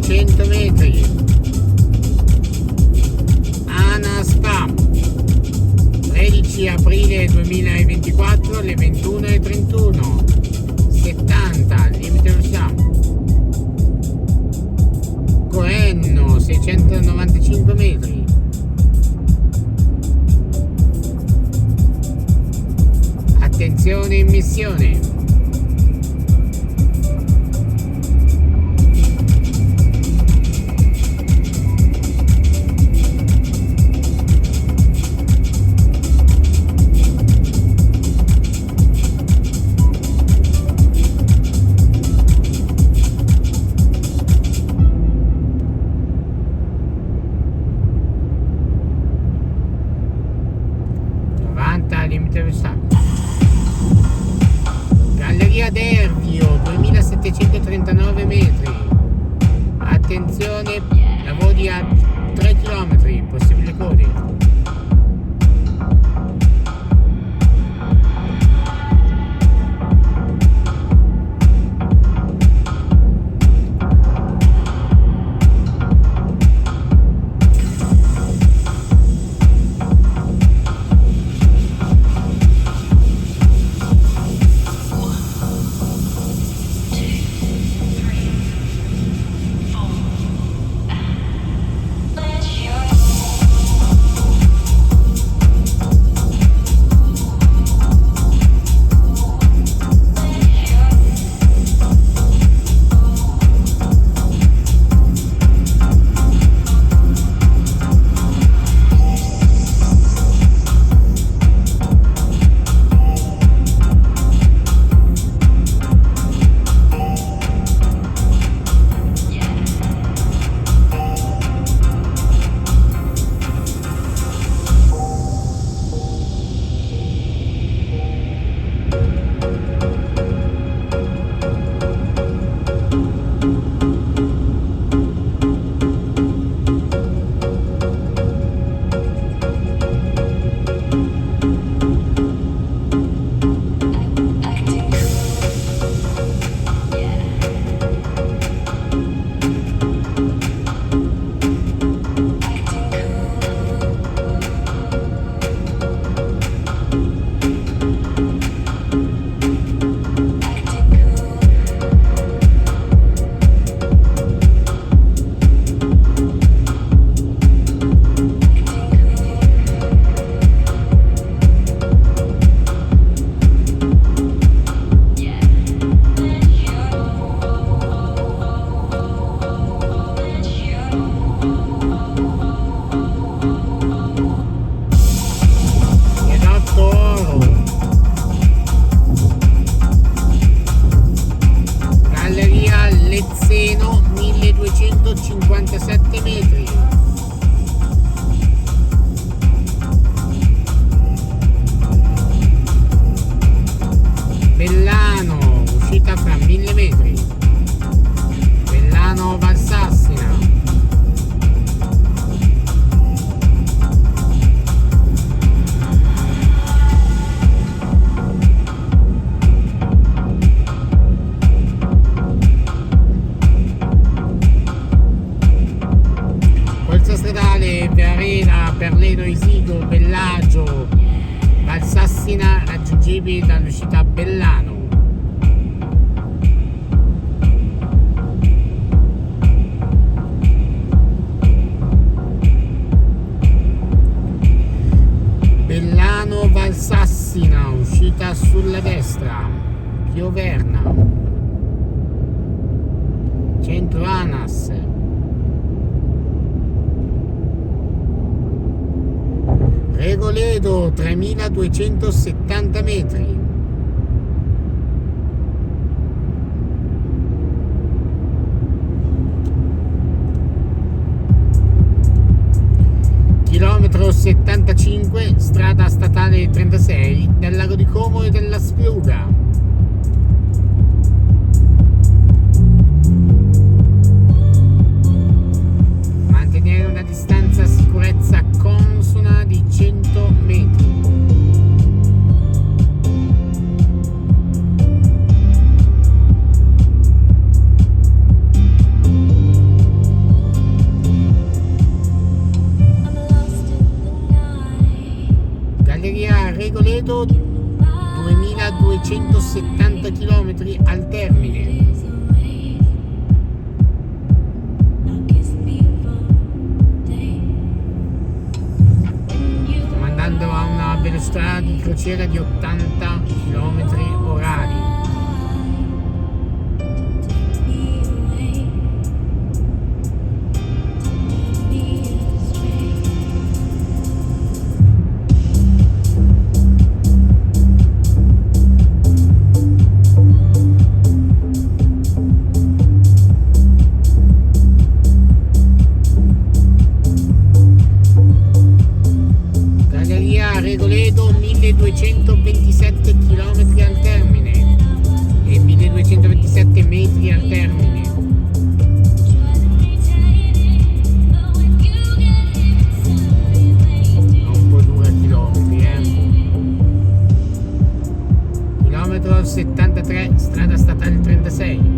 300 metri. Anaspa, 13 aprile 2024, alle 21:31, 70, limite velocità. Coenno, 695 metri. Attenzione, immissione. Limite velocità. Galleria d'Ervio, 2739 metri. Attenzione, lavori a 3 km, possibile code. Lezzeno, 1257 metri. Bellano, uscita fra 1000 metri. Bellano Valsassina. Stradale Verena, Perleno Isigo, Bellagio, Valsassina raggiungibili dall'uscita Bellano. Bellano Valsassina, uscita sulla destra. Pioverna, centro ANAS. Regoledo, 3270 metri. Chilometro 75, strada statale 36 del Lago di Como e della Spluga. Mantenere una distanza sicurezza consona di 100 metri. 1270 km al termine. Stiamo andando a una velocità di crociera di 80 km orari. Regoledo 1227 km al termine e 1227 metri al termine. Un po' dura chilometri, Chilometro 73, strada statale 36.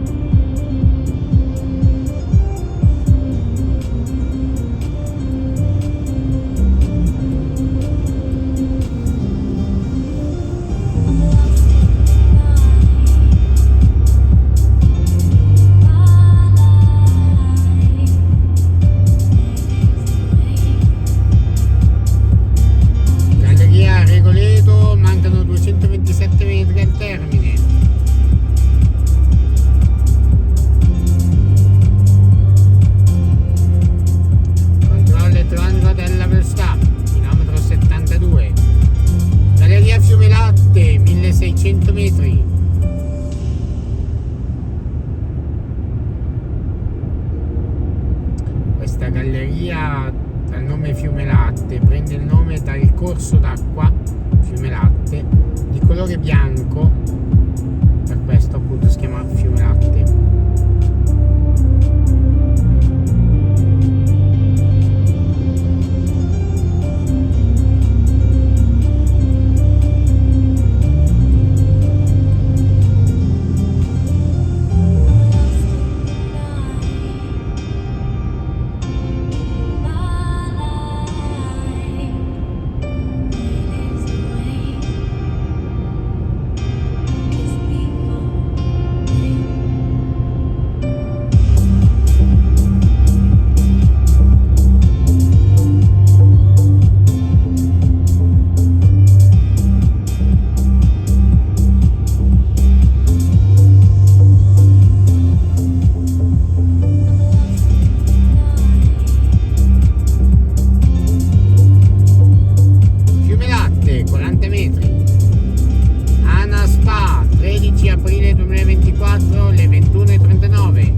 Regoledo, mancano 227 metri al termine. Controllo elettronico della velocità, chilometro 72. Galleria Fiume Latte, 1600 metri. Questa galleria dal nome Fiume Latte prende il nome dal corso d'acqua Fiume Latte di colore bianco, per questo appunto si chiama Fiume Latte. Aprile 2024, le 21:39.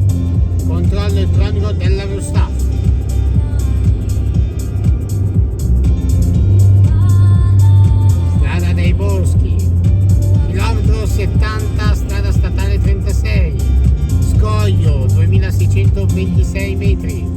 Controllo elettronico della velocità. Strada dei Boschi, chilometro 70, strada statale 36, scoglio 2626 metri.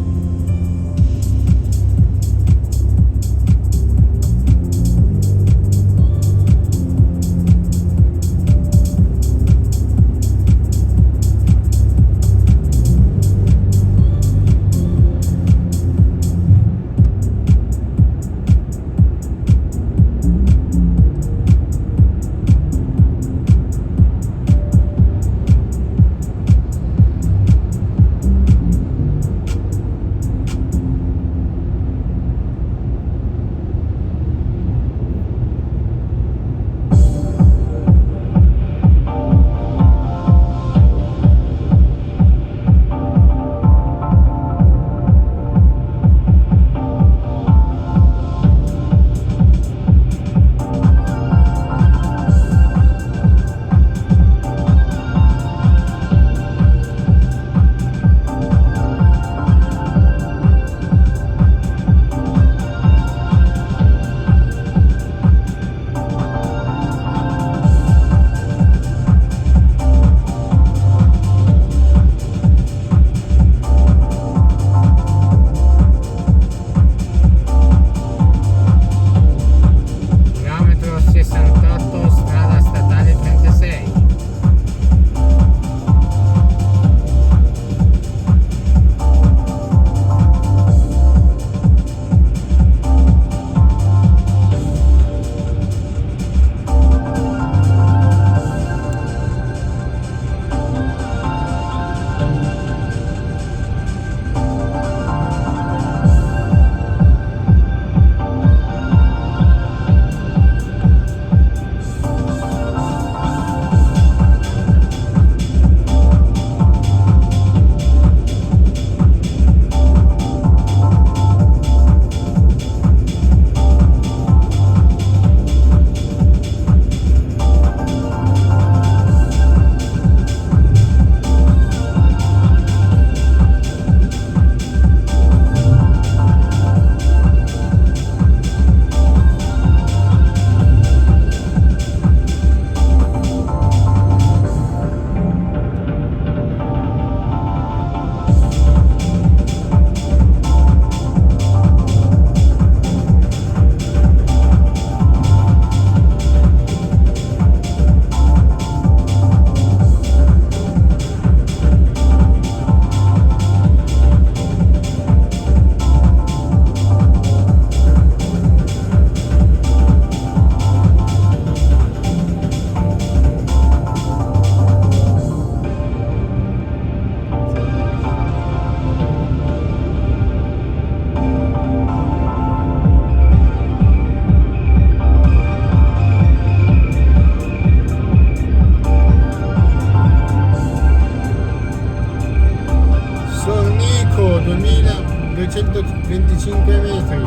25 metri.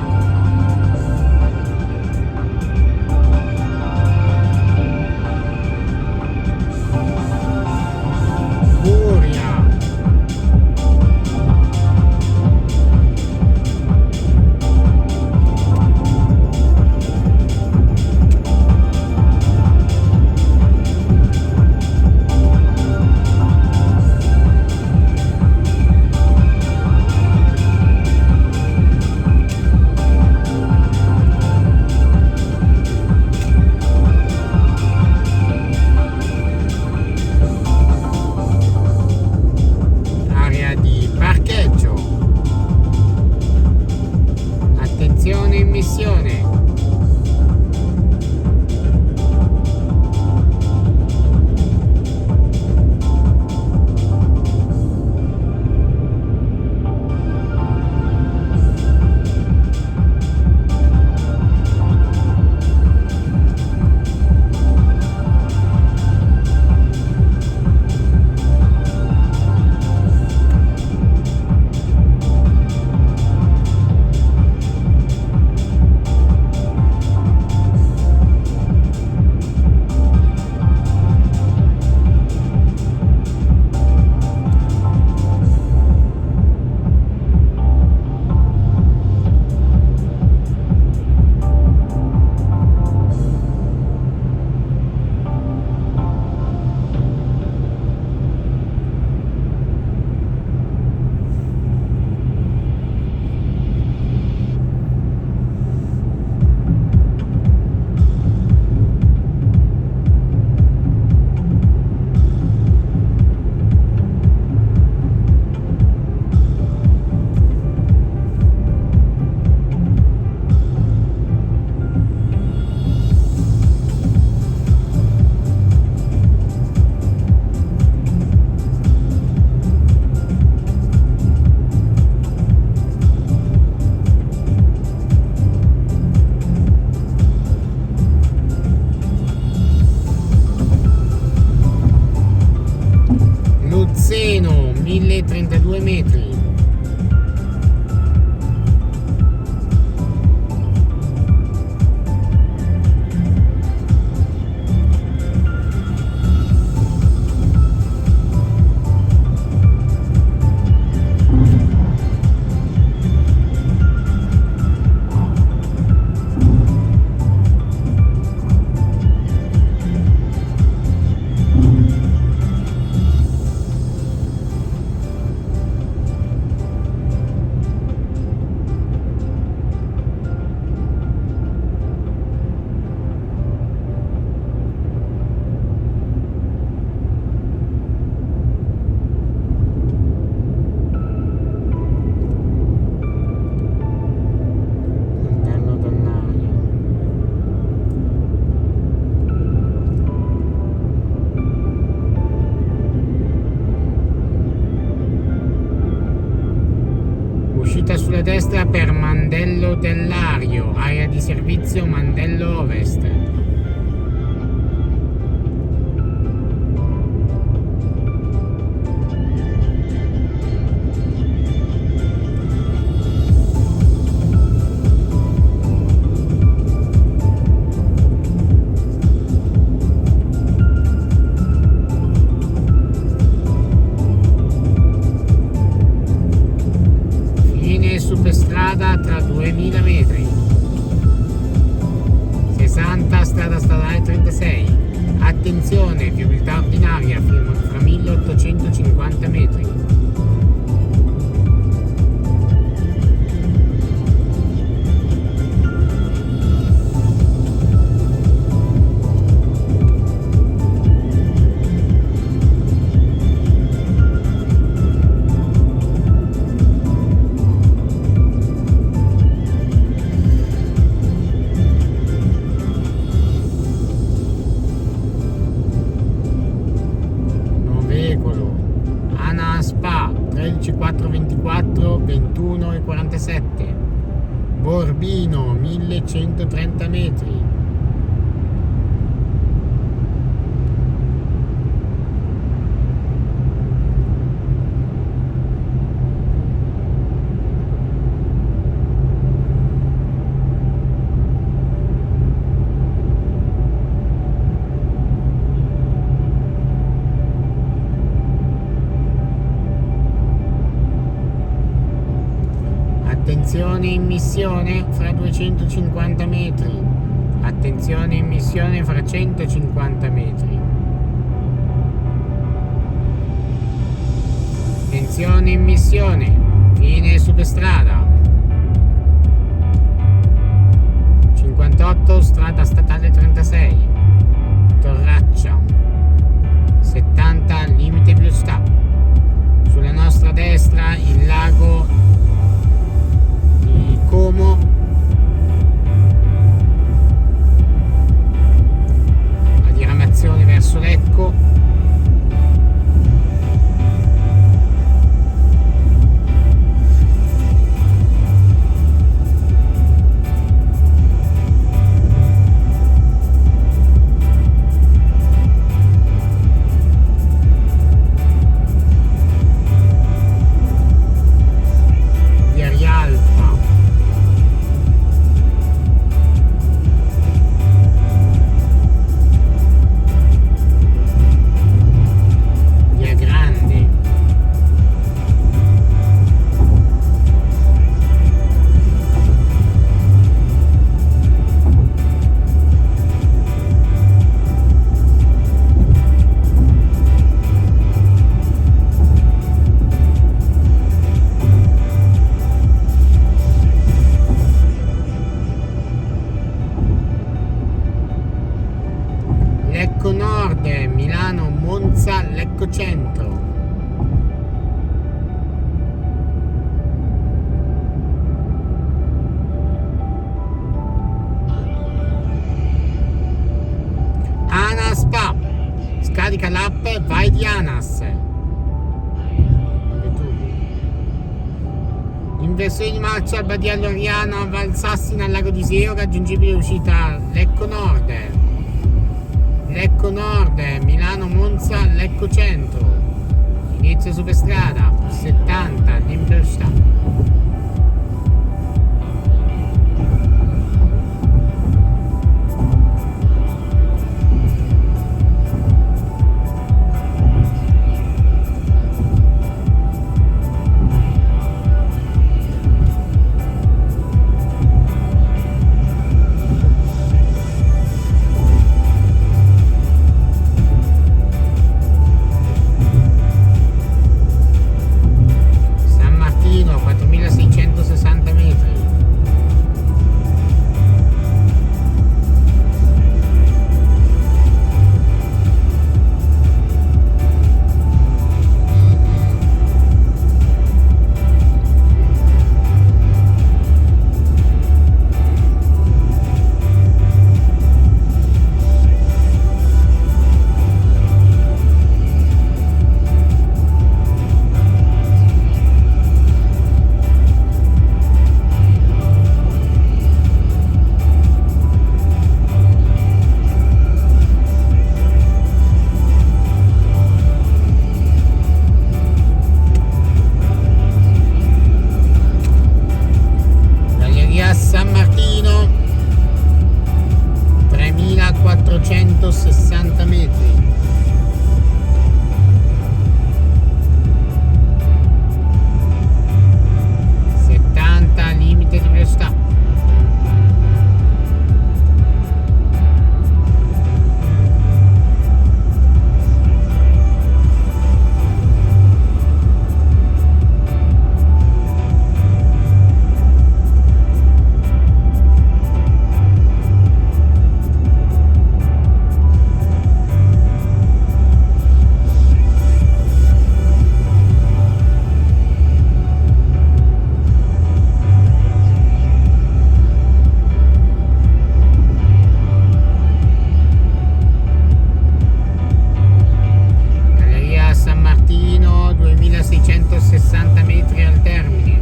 Furia. Area di parcheggio. Attenzione in missione. Luzzeno, 1032 metri. Uscita sulla destra per Mandello del Lario, area di servizio Mandello Ovest. Superstrada tra 2000 metri. 60 strada stradale 36. Attenzione, viabilità ordinaria fra 1850 metri. Spa 13 4 24 21 e 47. Borbino 1130 metri. Attenzione immissione fra 250 metri. Attenzione immissione fra 150 metri. Attenzione immissione. Fine superstrada. 58 strada statale 36. Torraccia. 70 limite velocità. Sulla nostra destra il lago di Como. La diramazione verso Lecco. Lecco Nord, Milano, Monza, Lecco Centro. Anas Pub, scarica l'app, vai di Anas. Inversione di marcia al Badiello Oriana, Val Sassina, al Lago di Seo, raggiungibile uscita Lecco Nord. Lecco Nord, Milano, Monza, Lecco Centro. Inizio superstrada, 70, limite velocità. San Martino, 4660 metri. Galleria San Martino, 3460 metri. Limite di velocità. Galleria San Martino, 2660 metri al termine.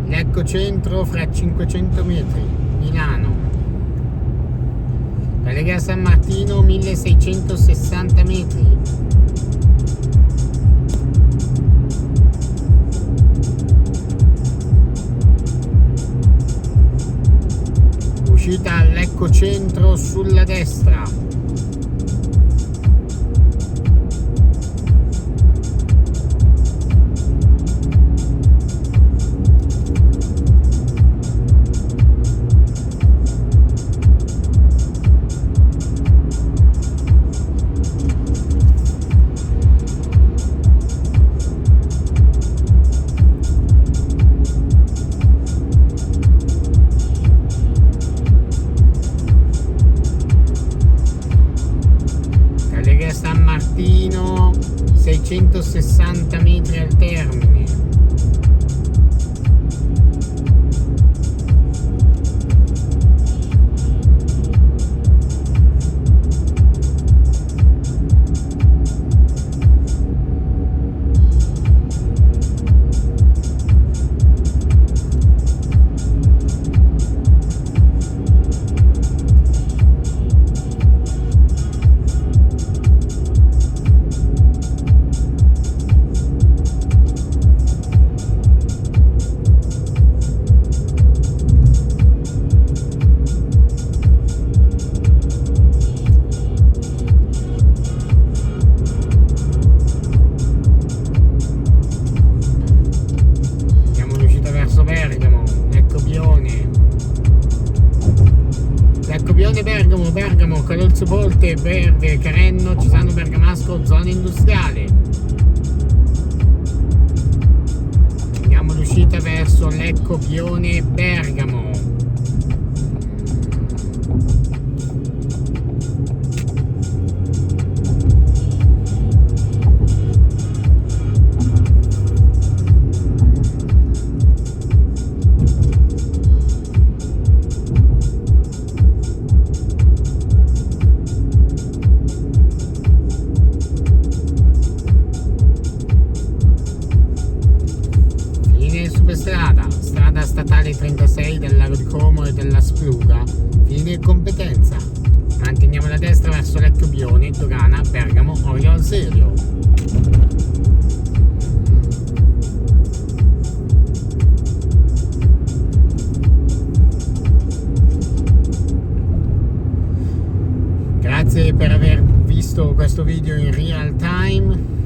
Lecco Centro fra 500 metri, Milano. Galleria San Martino, 1660 metri. uscita a Lecco Centro sulla destra. San Martino, 660 metri al termine. Bergamo, Calolzio Bolte, Verde, Carenno, Cisano Bergamasco, zona industriale. Andiamo l'uscita verso Lecco, Pione, Bergamo. Strada statale 36 del Lago di Como e della Spluga, fine competenza. Manteniamo la destra verso Lecco Bione, Dogana, Bergamo, Orio al Serio. Grazie per aver visto questo video in real time.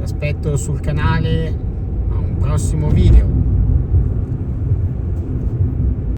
Aspetto sul canale a un prossimo video.